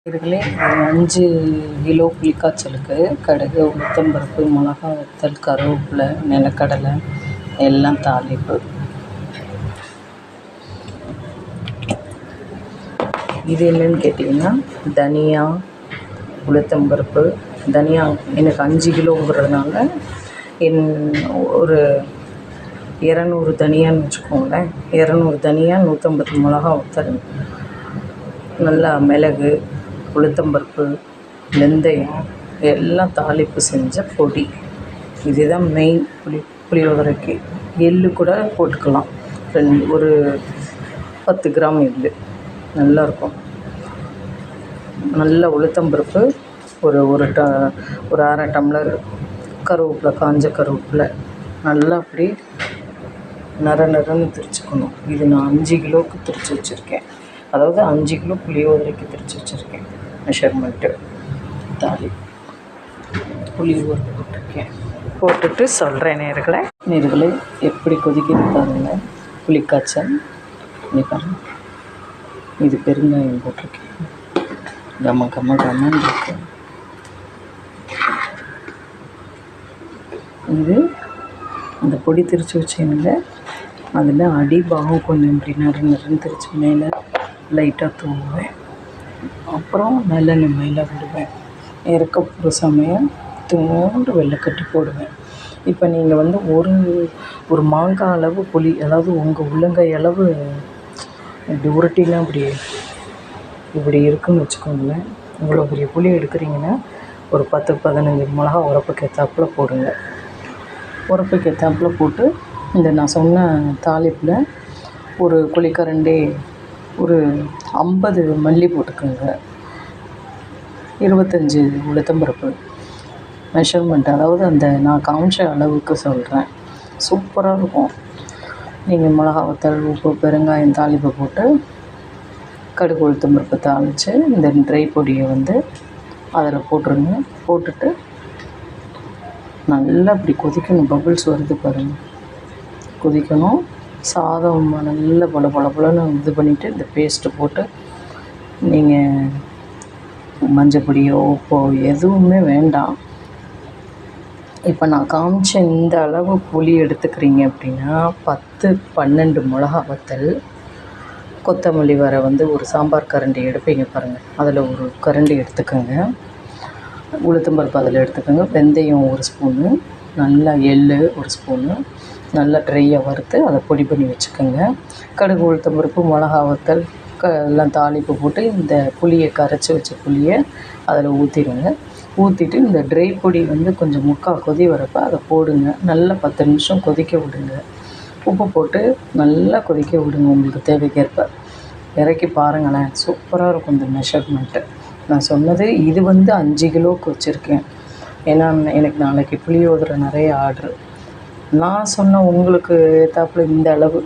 இதுகளே 5 kilo புளிக்காய்ச்சலுக்கு கடுகு, உளுத்தம்பருப்பு, மிளகா வத்தல், கருவேப்பிலை, நிலக்கடலை எல்லாம் தாளிப்பு. இது என்னன்னு கேட்டிங்கன்னா தனியா, உளுத்தம்பருப்பு. தனியா எனக்கு 5 கிலோங்கிறதுனால ஒரு 200 தனியான்னு வச்சுக்கோங்களேன். 200 தனியா, 150 மிளகா வத்தல், நல்லா மிளகு, உளுத்தம்பருப்பு, வெந்தயம் எல்லாம் தாளிப்பு செஞ்ச பொடி. இதுதான் மெயின் புளியோதரைக்கு. எள்ளு கூட போட்டுக்கலாம். ஒரு 10 கிராம் எள்ளு நல்லாயிருக்கும். நல்ல உளுத்தம்பருப்பு, ஒரு அரை டம்ளர் கருவேப்பிலை, காஞ்ச கருவேப்பிலை நல்லா அப்படி நரன்னு திரிச்சுக்கணும். இது நான் 5 கிலோவுக்கு திரித்து வச்சுருக்கேன். அதாவது 5 கிலோ புளியோதரைக்கு திரித்து வச்சுருக்கேன். மெஷர்மெண்ட்டு புளி ஊற போட்டிருக்கேன். போட்டுட்டு சொல்கிறேன் நேர்களே எப்படி கொதிக்குது பாருங்கள். புளிக்காய்ச்சல் நீ பாருங்கள். இது பெருங்காயம் போட்டிருக்கேன். கம்மன்னு இருக்கு. இது இந்த பொடி திரித்து வச்சேனுங்க. அதில் அடிபாகம் கொஞ்சம் இப்படி நறுன்னு திரிச்சு மேலே லைட்டாக தூவுவேன். அப்புறம் நல்லெண்ணெய் மேலே விடுவேன். இறக்க போகிற சமயம் தூண்டு வெள்ளைக்கட்டி போடுவேன். இப்போ நீங்கள் ஒரு மாங்காய் அளவு புளி, அதாவது உங்கள் உள்ளங்கை அளவு இப்படி உருட்டிலாம் இப்படி இருக்குதுன்னு வச்சுக்கோங்களேன். இவ்வளோ பெரிய புளி எடுக்கிறீங்கன்னா ஒரு 10-15 மிளகா உரப்புக்கு ஏற்றாப்புல போடுங்க. உரப்புக்கு ஏற்றாப்புல போட்டு இந்த நான் சொன்ன தாளிப்பில் ஒரு குழிக்கரண்டி ஒரு 50 மல்லி போட்டுக்கோங்க. 25 உளுத்தம்பருப்பு மெஷர்மெண்ட், அதாவது அந்த நான் காமிச்ச அளவுக்கு சொல்கிறேன். சூப்பராக இருக்கும். நீங்கள் மிளகா வத்தல், உப்பு, பெருங்காயம் தாளிப்பை போட்டு கடுகு உளுத்தம்பருப்பு தாளித்து இந்த ட்ரை பொடியை அதில் போட்டுருங்க. போட்டுட்டு நல்லா இப்படி கொதிக்கணும். பபிள்ஸ் வருது பாருங்கள். கொதிக்கணும். சாதம் நல்லா பளபளன்னு இது பண்ணிவிட்டு இந்த பேஸ்ட்டு போட்டு நீங்கள் மஞ்சப்பொடியோ உப்போ எதுவுமே வேண்டாம். இப்போ நான் காமிச்ச இந்த அளவு புளி எடுத்துக்கிறீங்க அப்படின்னா 10-12 மிளகா வத்தல், கொத்தமல்லி வர ஒரு சாம்பார் கரண்டி எடுப்பீங்க பாருங்கள், அதில் ஒரு கரண்டி எடுத்துக்கோங்க. உளுத்தம்பருப்பு அதில் எடுத்துக்கோங்க. வெந்தயம் 1 ஸ்பூனு, நல்லா எள்ளு 1 ஸ்பூனு நல்லா ட்ரையாக வறுத்து அதை பொடி பண்ணி வச்சுக்கோங்க. கடுகு உளுத்தம்பருப்பு, மிளகா வத்தல் எல்லாம் தாளிப்பு போட்டு இந்த புளியை கரைச்சி வச்ச புளியை அதில் ஊற்றிடுங்க. ஊற்றிட்டு இந்த ட்ரை பொடி கொஞ்சம் முக்கால் கொதி வரப்போ அதை போடுங்க. நல்லா 10 நிமிஷம் கொதிக்க விடுங்க. உப்பு போட்டு நல்லா கொதிக்க விடுங்க. உங்களுக்கு தேவைக்கேற்ப இறக்கி பாருங்களேன். சூப்பராக இருக்கும் இந்த மெஷர்மெண்ட்டு. நான் சொன்னது இது 5 கிலோவுக்கு வச்சுருக்கேன். ஏன்னா எனக்கு நாளைக்கு புளியோதரை நிறைய ஆர்ட்ரு. நான் சொன்ன உங்களுக்கு ஏற்றாப்புல இந்த அளவு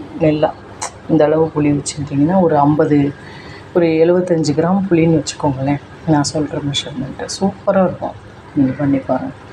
இந்த அளவு புளி வச்சுருந்தீங்கன்னா ஒரு 75 கிராம் புளின்னு வச்சுக்கோங்களேன். நான் சொல்கிற மெஷர்மெண்ட்டு சூப்பராக இருக்கும். நீங்கள் பண்ணி பாருங்கள்.